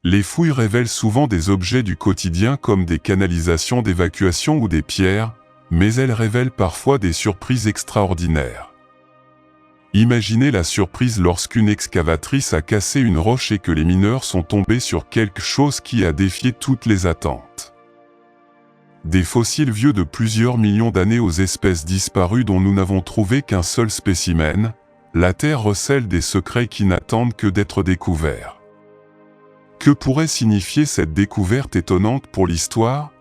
Les fouilles révèlent souvent des objets du quotidien comme des canalisations d'évacuation ou des pierres, mais elles révèlent parfois des surprises extraordinaires. Imaginez la surprise lorsqu'une excavatrice a cassé une roche et que les mineurs sont tombés sur quelque chose qui a défié toutes les attentes. Des fossiles vieux de plusieurs millions d'années aux espèces disparues dont nous n'avons trouvé qu'un seul spécimen, la Terre recèle des secrets qui n'attendent que d'être découverts. Que pourrait signifier cette découverte étonnante pour l'histoire?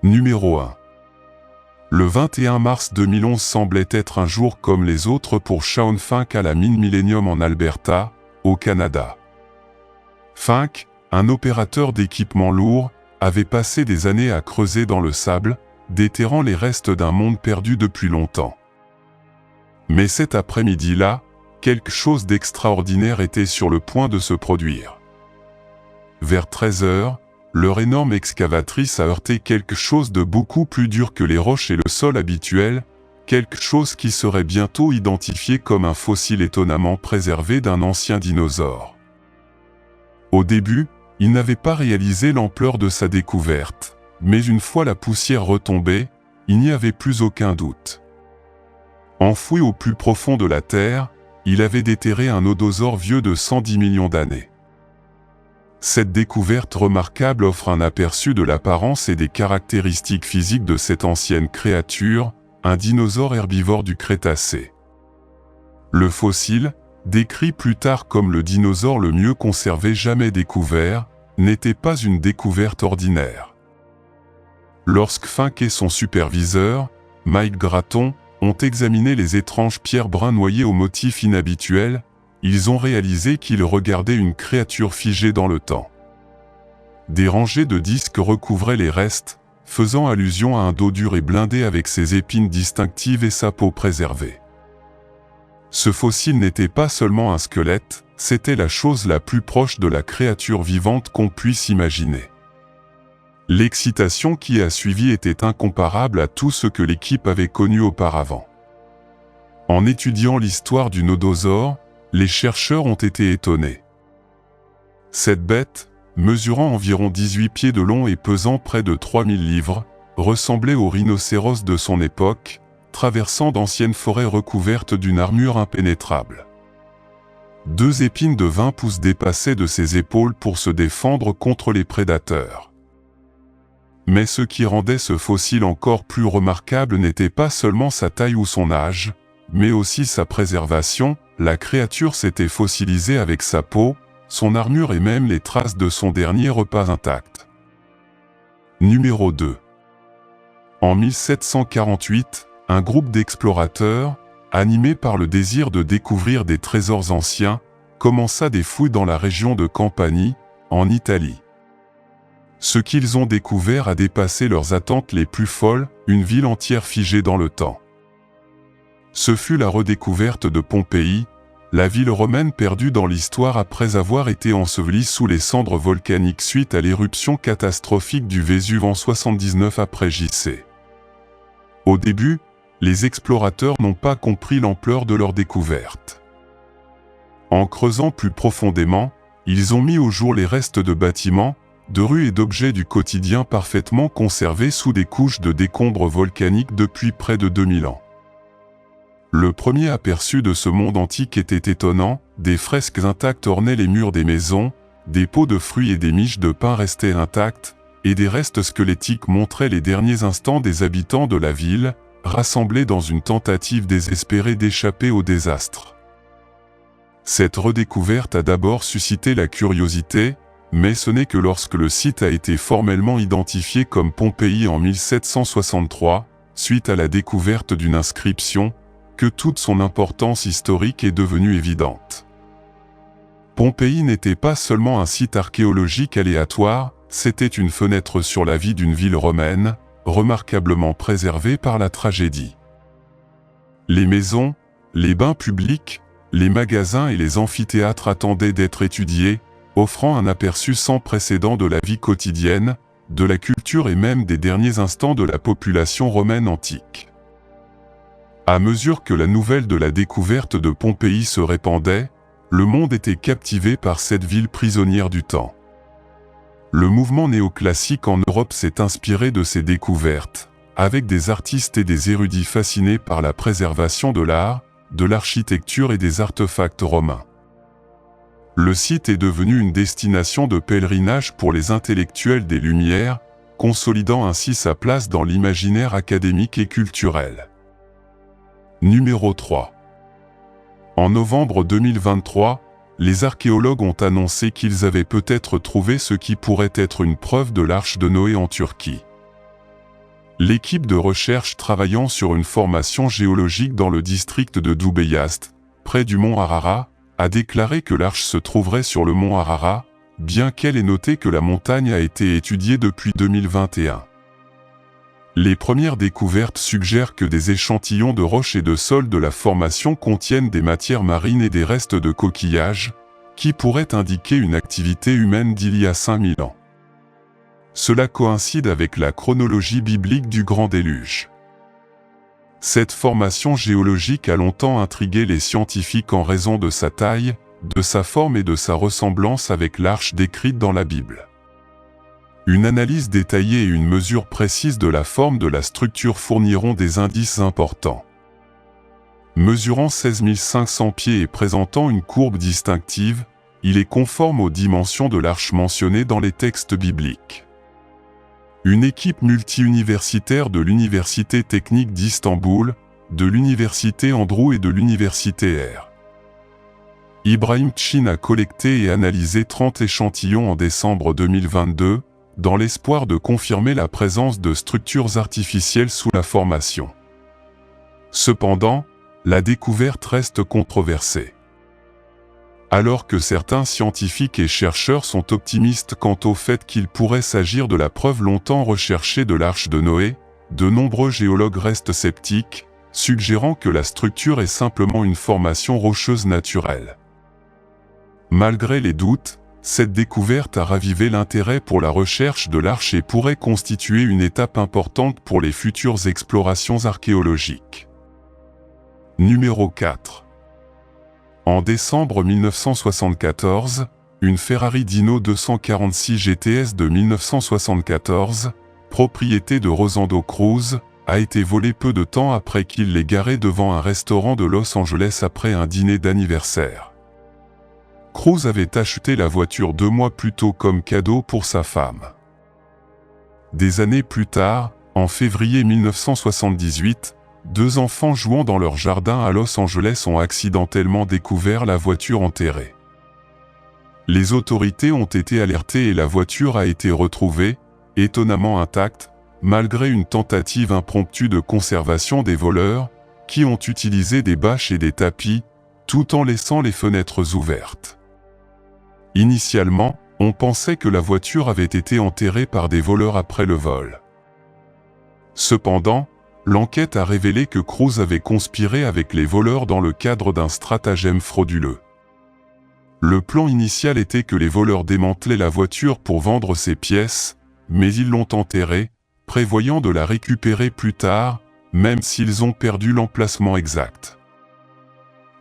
Numéro 1. Le 21 mars 2011 semblait être un jour comme les autres pour Shaun Fink à la mine Millennium en Alberta, au Canada. Fink, un opérateur d'équipements lourds, avait passé des années à creuser dans le sable, déterrant les restes d'un monde perdu depuis longtemps. Mais cet après-midi-là, quelque chose d'extraordinaire était sur le point de se produire. Vers 13 h, leur énorme excavatrice a heurté quelque chose de beaucoup plus dur que les roches et le sol habituel, quelque chose qui serait bientôt identifié comme un fossile étonnamment préservé d'un ancien dinosaure. Au début, il n'avait pas réalisé l'ampleur de sa découverte, mais une fois la poussière retombée, il n'y avait plus aucun doute. Enfoui au plus profond de la Terre, il avait déterré un nodosaure vieux de 110 millions d'années. Cette découverte remarquable offre un aperçu de l'apparence et des caractéristiques physiques de cette ancienne créature, un dinosaure herbivore du Crétacé. Le fossile, décrit plus tard comme le dinosaure le mieux conservé jamais découvert, n'était pas une découverte ordinaire. Lorsque Fink et son superviseur, Mike Gratton, ont examiné les étranges pierres brunes noyées au motif inhabituel, ils ont réalisé qu'ils regardaient une créature figée dans le temps. Des rangées de disques recouvraient les restes, faisant allusion à un dos dur et blindé avec ses épines distinctives et sa peau préservée. Ce fossile n'était pas seulement un squelette, c'était la chose la plus proche de la créature vivante qu'on puisse imaginer. L'excitation qui a suivi était incomparable à tout ce que l'équipe avait connu auparavant. En étudiant l'histoire du nodosaure, les chercheurs ont été étonnés. Cette bête, mesurant environ 18 pieds de long et pesant près de 3000 livres, ressemblait au rhinocéros de son époque, traversant d'anciennes forêts recouvertes d'une armure impénétrable. 2 épines de 20 pouces dépassaient de ses épaules pour se défendre contre les prédateurs. Mais ce qui rendait ce fossile encore plus remarquable n'était pas seulement sa taille ou son âge, mais aussi sa préservation. La créature s'était fossilisée avec sa peau, son armure et même les traces de son dernier repas intact. Numéro 2. En 1748, un groupe d'explorateurs, animé par le désir de découvrir des trésors anciens, commença des fouilles dans la région de Campanie, en Italie. Ce qu'ils ont découvert a dépassé leurs attentes les plus folles, une ville entière figée dans le temps. Ce fut la redécouverte de Pompéi, la ville romaine perdue dans l'histoire après avoir été ensevelie sous les cendres volcaniques suite à l'éruption catastrophique du Vésuve en 79 après JC. Au début, les explorateurs n'ont pas compris l'ampleur de leur découverte. En creusant plus profondément, ils ont mis au jour les restes de bâtiments, de rues et d'objets du quotidien parfaitement conservés sous des couches de décombres volcaniques depuis près de 2000 ans. Le premier aperçu de ce monde antique était étonnant, des fresques intactes ornaient les murs des maisons, des pots de fruits et des miches de pain restaient intacts, et des restes squelettiques montraient les derniers instants des habitants de la ville, rassemblés dans une tentative désespérée d'échapper au désastre. Cette redécouverte a d'abord suscité la curiosité, mais ce n'est que lorsque le site a été formellement identifié comme Pompéi en 1763, suite à la découverte d'une inscription, que toute son importance historique est devenue évidente. Pompéi n'était pas seulement un site archéologique aléatoire, c'était une fenêtre sur la vie d'une ville romaine, remarquablement préservée par la tragédie. Les maisons, les bains publics, les magasins et les amphithéâtres attendaient d'être étudiés, offrant un aperçu sans précédent de la vie quotidienne, de la culture et même des derniers instants de la population romaine antique. À mesure que la nouvelle de la découverte de Pompéi se répandait, le monde était captivé par cette ville prisonnière du temps. Le mouvement néoclassique en Europe s'est inspiré de ces découvertes, avec des artistes et des érudits fascinés par la préservation de l'art, de l'architecture et des artefacts romains. Le site est devenu une destination de pèlerinage pour les intellectuels des Lumières, consolidant ainsi sa place dans l'imaginaire académique et culturel. Numéro 3. En novembre 2023, les archéologues ont annoncé qu'ils avaient peut-être trouvé ce qui pourrait être une preuve de l'Arche de Noé en Turquie. L'équipe de recherche travaillant sur une formation géologique dans le district de Dubeyazd, près du mont Ararat, a déclaré que l'arche se trouverait sur le mont Ararat, bien qu'elle ait noté que la montagne a été étudiée depuis 2021. Les premières découvertes suggèrent que des échantillons de roches et de sol de la formation contiennent des matières marines et des restes de coquillages, qui pourraient indiquer une activité humaine d'il y a 5000 ans. Cela coïncide avec la chronologie biblique du Grand Déluge. Cette formation géologique a longtemps intrigué les scientifiques en raison de sa taille, de sa forme et de sa ressemblance avec l'arche décrite dans la Bible. Une analyse détaillée et une mesure précise de la forme de la structure fourniront des indices importants. Mesurant 16 500 pieds et présentant une courbe distinctive, il est conforme aux dimensions de l'arche mentionnées dans les textes bibliques. Une équipe multi-universitaire de l'Université technique d'Istanbul, de l'Université Andrew et de l'Université R. Ibrahim Chin a collecté et analysé 30 échantillons en décembre 2022, dans l'espoir de confirmer la présence de structures artificielles sous la formation. Cependant, la découverte reste controversée. Alors que certains scientifiques et chercheurs sont optimistes quant au fait qu'il pourrait s'agir de la preuve longtemps recherchée de l'Arche de Noé, de nombreux géologues restent sceptiques, suggérant que la structure est simplement une formation rocheuse naturelle. Malgré les doutes, cette découverte a ravivé l'intérêt pour la recherche de l'arche et pourrait constituer une étape importante pour les futures explorations archéologiques. Numéro 4. En décembre 1974, une Ferrari Dino 246 GTS de 1974, propriété de Rosendo Cruz, a été volée peu de temps après qu'il l'ait garée devant un restaurant de Los Angeles après un dîner d'anniversaire. Cruz avait acheté la voiture 2 mois plus tôt comme cadeau pour sa femme. Des années plus tard, en février 1978, 2 enfants jouant dans leur jardin à Los Angeles ont accidentellement découvert la voiture enterrée. Les autorités ont été alertées et la voiture a été retrouvée, étonnamment intacte, malgré une tentative impromptue de conservation des voleurs, qui ont utilisé des bâches et des tapis, tout en laissant les fenêtres ouvertes. Initialement, on pensait que la voiture avait été enterrée par des voleurs après le vol. Cependant, l'enquête a révélé que Cruz avait conspiré avec les voleurs dans le cadre d'un stratagème frauduleux. Le plan initial était que les voleurs démantelaient la voiture pour vendre ses pièces, mais ils l'ont enterrée, prévoyant de la récupérer plus tard, même s'ils ont perdu l'emplacement exact.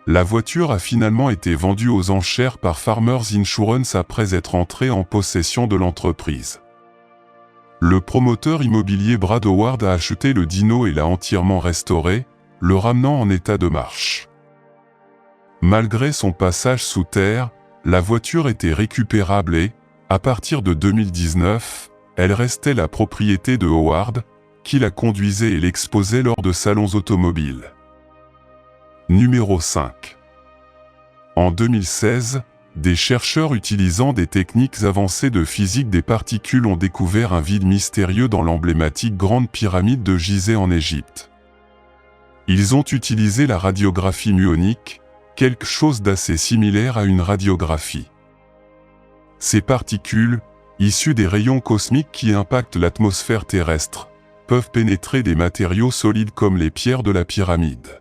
La voiture a finalement été vendue aux enchères par Farmers Insurance après être entrée en possession de l'entreprise. Le promoteur immobilier Brad Howard a acheté le Dino et l'a entièrement restauré, le ramenant en état de marche. Malgré son passage sous terre, la voiture était récupérable et, à partir de 2019, elle restait la propriété de Howard, qui la conduisait et l'exposait lors de salons automobiles. Numéro 5. En 2016, des chercheurs utilisant des techniques avancées de physique des particules ont découvert un vide mystérieux dans l'emblématique Grande Pyramide de Gizeh en Égypte. Ils ont utilisé la radiographie muonique, quelque chose d'assez similaire à une radiographie. Ces particules, issues des rayons cosmiques qui impactent l'atmosphère terrestre, peuvent pénétrer des matériaux solides comme les pierres de la pyramide.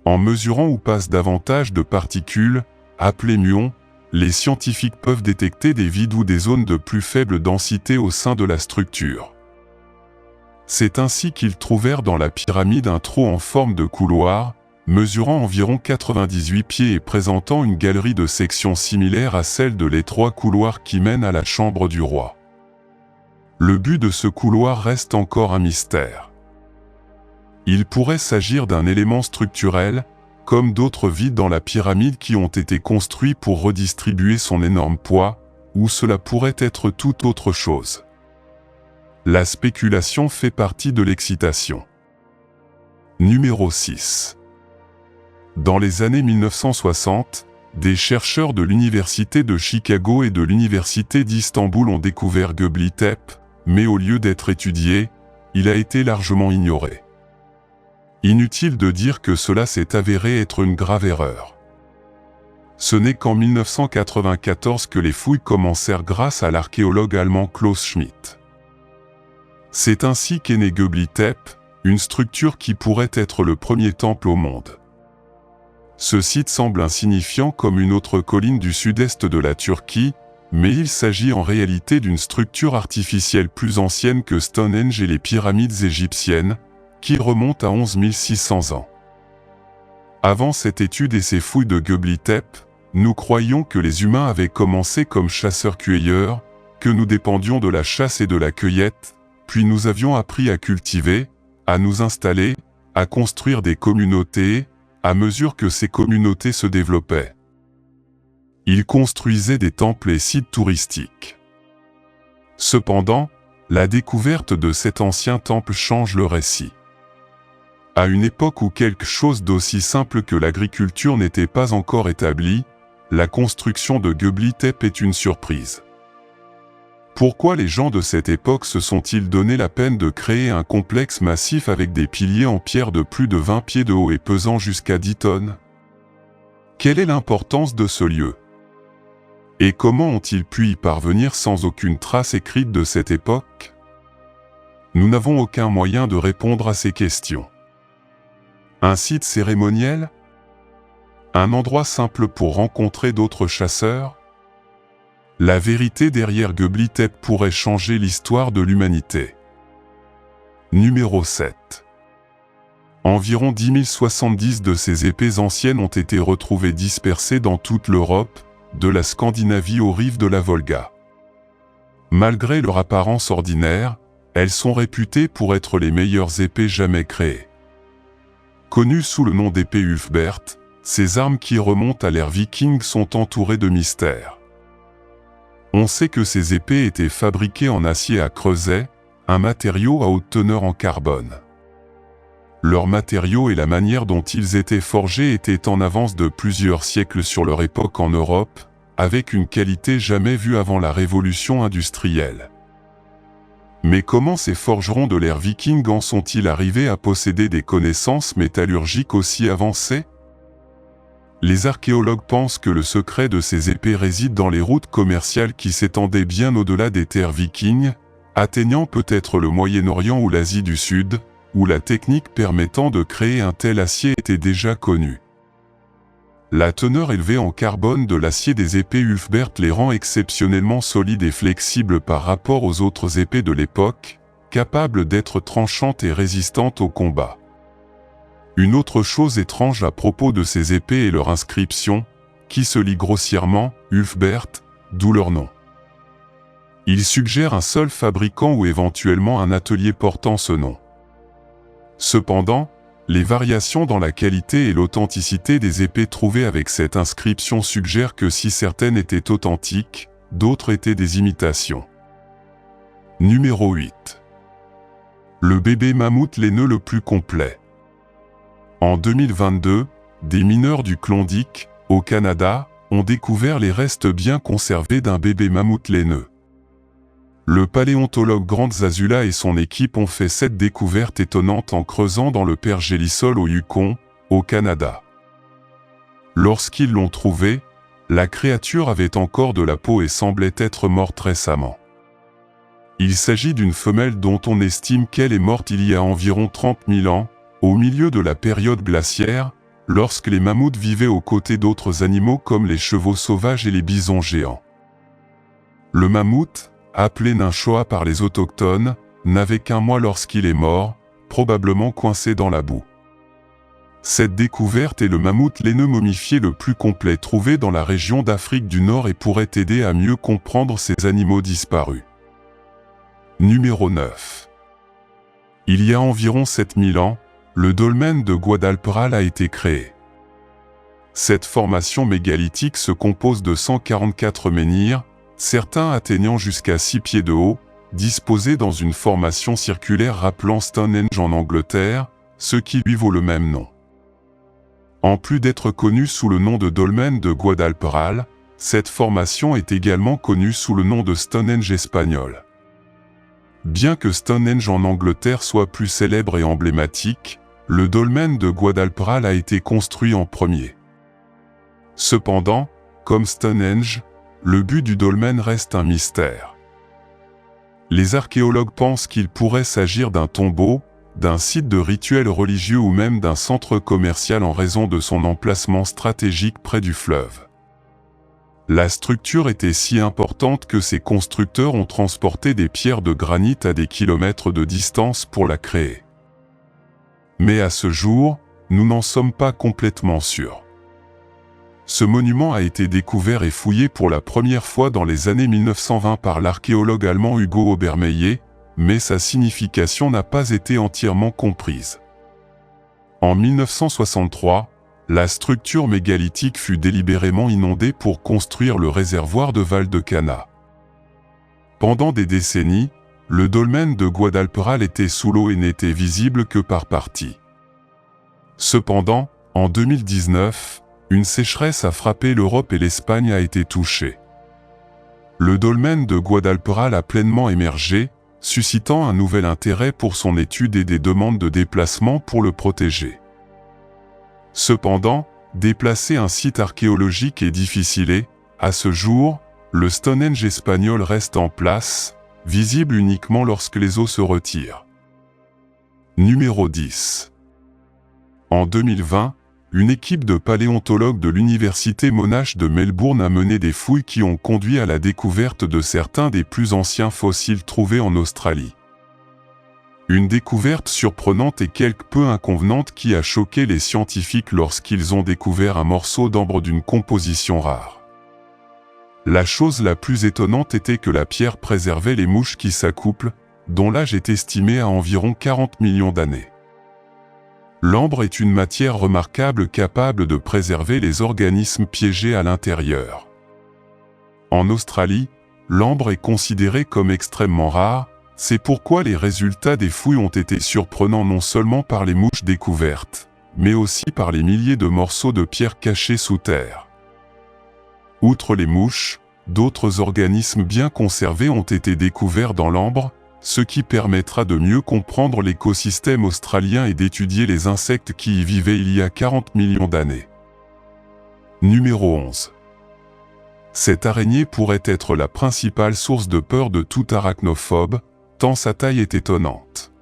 En mesurant où passent davantage de particules, appelées muons, les scientifiques peuvent détecter des vides ou des zones de plus faible densité au sein de la structure. C'est ainsi qu'ils trouvèrent dans la pyramide un trou en forme de couloir, mesurant environ 98 pieds et présentant une galerie de section similaire à celle de l'étroit couloir qui mène à la chambre du roi. Le but de ce couloir reste encore un mystère. Il pourrait s'agir d'un élément structurel, comme d'autres vides dans la pyramide qui ont été construits pour redistribuer son énorme poids, ou cela pourrait être tout autre chose. La spéculation fait partie de l'excitation. Numéro 6. Dans les années 1960, des chercheurs de l'Université de Chicago et de l'Université d'Istanbul ont découvert Göbekli Tepe, mais au lieu d'être étudié, il a été largement ignoré. Inutile de dire que cela s'est avéré être une grave erreur. Ce n'est qu'en 1994 que les fouilles commencèrent grâce à l'archéologue allemand Klaus Schmidt. C'est ainsi qu'est né Göbekli Tepe, une structure qui pourrait être le premier temple au monde. Ce site semble insignifiant comme une autre colline du sud-est de la Turquie, mais il s'agit en réalité d'une structure artificielle plus ancienne que Stonehenge et les pyramides égyptiennes, qui remontent à 11 600 ans. Avant cette étude et ces fouilles de Göbekli Tepe, nous croyions que les humains avaient commencé comme chasseurs-cueilleurs, que nous dépendions de la chasse et de la cueillette, puis nous avions appris à cultiver, à nous installer, à construire des communautés, à mesure que ces communautés se développaient. Ils construisaient des temples et sites touristiques. Cependant, la découverte de cet ancien temple change le récit. À une époque où quelque chose d'aussi simple que l'agriculture n'était pas encore établi, la construction de Göbekli Tepe est une surprise. Pourquoi les gens de cette époque se sont-ils donné la peine de créer un complexe massif avec des piliers en pierre de plus de 20 pieds de haut et pesant jusqu'à 10 tonnes? Quelle est l'importance de ce lieu? Et comment ont-ils pu y parvenir sans aucune trace écrite de cette époque? Nous n'avons aucun moyen de répondre à ces questions. Un site cérémoniel? Un endroit simple pour rencontrer d'autres chasseurs? La vérité derrière Göbekli Tepe pourrait changer l'histoire de l'humanité. Numéro 7. Environ 10 070 de ces épées anciennes ont été retrouvées dispersées dans toute l'Europe, de la Scandinavie aux rives de la Volga. Malgré leur apparence ordinaire, elles sont réputées pour être les meilleures épées jamais créées. Connues sous le nom d'épées Ulfbert, ces armes qui remontent à l'ère viking sont entourées de mystères. On sait que ces épées étaient fabriquées en acier à creuset, un matériau à haute teneur en carbone. Leur matériau et la manière dont ils étaient forgés étaient en avance de plusieurs siècles sur leur époque en Europe, avec une qualité jamais vue avant la révolution industrielle. Mais comment ces forgerons de l'ère viking en sont-ils arrivés à posséder des connaissances métallurgiques aussi avancées? Les archéologues pensent que le secret de ces épées réside dans les routes commerciales qui s'étendaient bien au-delà des terres vikings, atteignant peut-être le Moyen-Orient ou l'Asie du Sud, où la technique permettant de créer un tel acier était déjà connue. La teneur élevée en carbone de l'acier des épées Ulfbert les rend exceptionnellement solides et flexibles par rapport aux autres épées de l'époque, capables d'être tranchantes et résistantes au combat. Une autre chose étrange à propos de ces épées est leur inscription, qui se lit grossièrement « Ulfbert », d'où leur nom. Il suggère un seul fabricant ou éventuellement un atelier portant ce nom. Cependant, les variations dans la qualité et l'authenticité des épées trouvées avec cette inscription suggèrent que si certaines étaient authentiques, d'autres étaient des imitations. Numéro 8. Le bébé mammouth laineux le plus complet. En 2022, des mineurs du Klondike, au Canada, ont découvert les restes bien conservés d'un bébé mammouth laineux. Le paléontologue Grant Zazula et son équipe ont fait cette découverte étonnante en creusant dans le pergélisol au Yukon, au Canada. Lorsqu'ils l'ont trouvé, la créature avait encore de la peau et semblait être morte récemment. Il s'agit d'une femelle dont on estime qu'elle est morte il y a environ 30 000 ans, au milieu de la période glaciaire, lorsque les mammouths vivaient aux côtés d'autres animaux comme les chevaux sauvages et les bisons géants. Le mammouth, appelé Ninchoa par les autochtones, n'avait qu'un mois lorsqu'il est mort, probablement coincé dans la boue. Cette découverte est le mammouth laineux momifié le plus complet trouvé dans la région d'Afrique du Nord et pourrait aider à mieux comprendre ces animaux disparus. Numéro 9. Il y a environ 7000 ans, le dolmen de Guadalperal a été créé. Cette formation mégalithique se compose de 144 menhirs, certains atteignant jusqu'à 6 pieds de haut, disposés dans une formation circulaire rappelant Stonehenge en Angleterre, ce qui lui vaut le même nom. En plus d'être connue sous le nom de dolmen de Guadalperal, cette formation est également connue sous le nom de Stonehenge espagnol. Bien que Stonehenge en Angleterre soit plus célèbre et emblématique, le dolmen de Guadalperal a été construit en premier. Cependant, comme Stonehenge, le but du dolmen reste un mystère. Les archéologues pensent qu'il pourrait s'agir d'un tombeau, d'un site de rituel religieux ou même d'un centre commercial en raison de son emplacement stratégique près du fleuve. La structure était si importante que ses constructeurs ont transporté des pierres de granit à des kilomètres de distance pour la créer. Mais à ce jour, nous n'en sommes pas complètement sûrs. Ce monument a été découvert et fouillé pour la première fois dans les années 1920 par l'archéologue allemand Hugo Obermeyer, mais sa signification n'a pas été entièrement comprise. En 1963, la structure mégalithique fut délibérément inondée pour construire le réservoir de Val-de-Cana. Pendant des décennies, le dolmen de Guadalperal était sous l'eau et n'était visible que par parties. Cependant, en 2019, une sécheresse a frappé l'Europe et l'Espagne a été touchée. Le dolmen de Guadalperal a pleinement émergé, suscitant un nouvel intérêt pour son étude et des demandes de déplacement pour le protéger. Cependant, déplacer un site archéologique est difficile et, à ce jour, le Stonehenge espagnol reste en place, visible uniquement lorsque les eaux se retirent. Numéro 10. En 2020, une équipe de paléontologues de l'Université Monash de Melbourne a mené des fouilles qui ont conduit à la découverte de certains des plus anciens fossiles trouvés en Australie. Une découverte surprenante et quelque peu inconvenante qui a choqué les scientifiques lorsqu'ils ont découvert un morceau d'ambre d'une composition rare. La chose la plus étonnante était que la pierre préservait les mouches qui s'accouplent, dont l'âge est estimé à environ 40 millions d'années. L'ambre est une matière remarquable capable de préserver les organismes piégés à l'intérieur. En Australie, l'ambre est considéré comme extrêmement rare, c'est pourquoi les résultats des fouilles ont été surprenants non seulement par les mouches découvertes, mais aussi par les milliers de morceaux de pierre cachés sous terre. Outre les mouches, d'autres organismes bien conservés ont été découverts dans l'ambre, ce qui permettra de mieux comprendre l'écosystème australien et d'étudier les insectes qui y vivaient il y a 40 millions d'années. Numéro 11. Cette araignée pourrait être la principale source de peur de tout arachnophobe, tant sa taille est étonnante.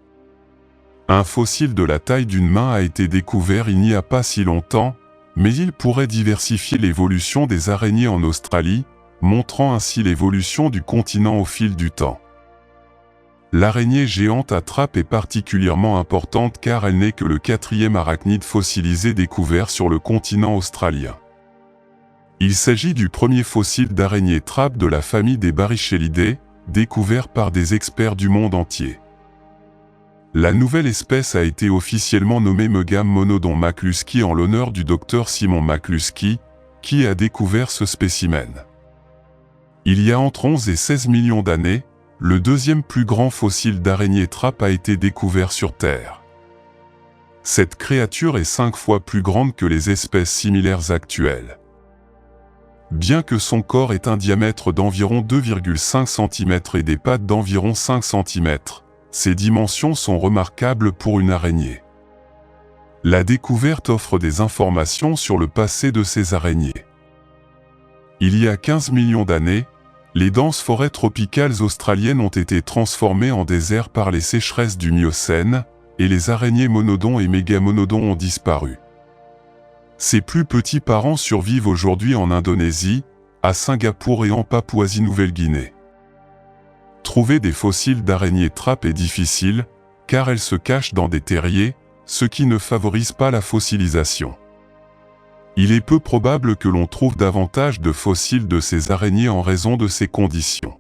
Un fossile de la taille d'une main a été découvert il n'y a pas si longtemps, mais il pourrait diversifier l'évolution des araignées en Australie, montrant ainsi l'évolution du continent au fil du temps. L'araignée géante à trappe est particulièrement importante car elle n'est que le 4e arachnide fossilisé découvert sur le continent australien. Il s'agit du premier fossile d'araignée trappe de la famille des Barichellidae, découvert par des experts du monde entier. La nouvelle espèce a été officiellement nommée Megam monodon McCluskey en l'honneur du docteur Simon McCluskey, qui a découvert ce spécimen. Il y a entre 11 et 16 millions d'années, le deuxième plus grand fossile d'araignée trappe a été découvert sur Terre. Cette créature est 5 fois plus grande que les espèces similaires actuelles. Bien que son corps ait un diamètre d'environ 2,5 cm et des pattes d'environ 5 cm, ses dimensions sont remarquables pour une araignée. La découverte offre des informations sur le passé de ces araignées. Il y a 15 millions d'années, les denses forêts tropicales australiennes ont été transformées en désert par les sécheresses du Miocène, et les araignées monodons et mégamonodons ont disparu. Ses plus petits parents survivent aujourd'hui en Indonésie, à Singapour et en Papouasie-Nouvelle-Guinée. Trouver des fossiles d'araignées trappe est difficile, car elles se cachent dans des terriers, ce qui ne favorise pas la fossilisation. Il est peu probable que l'on trouve davantage de fossiles de ces araignées en raison de ces conditions.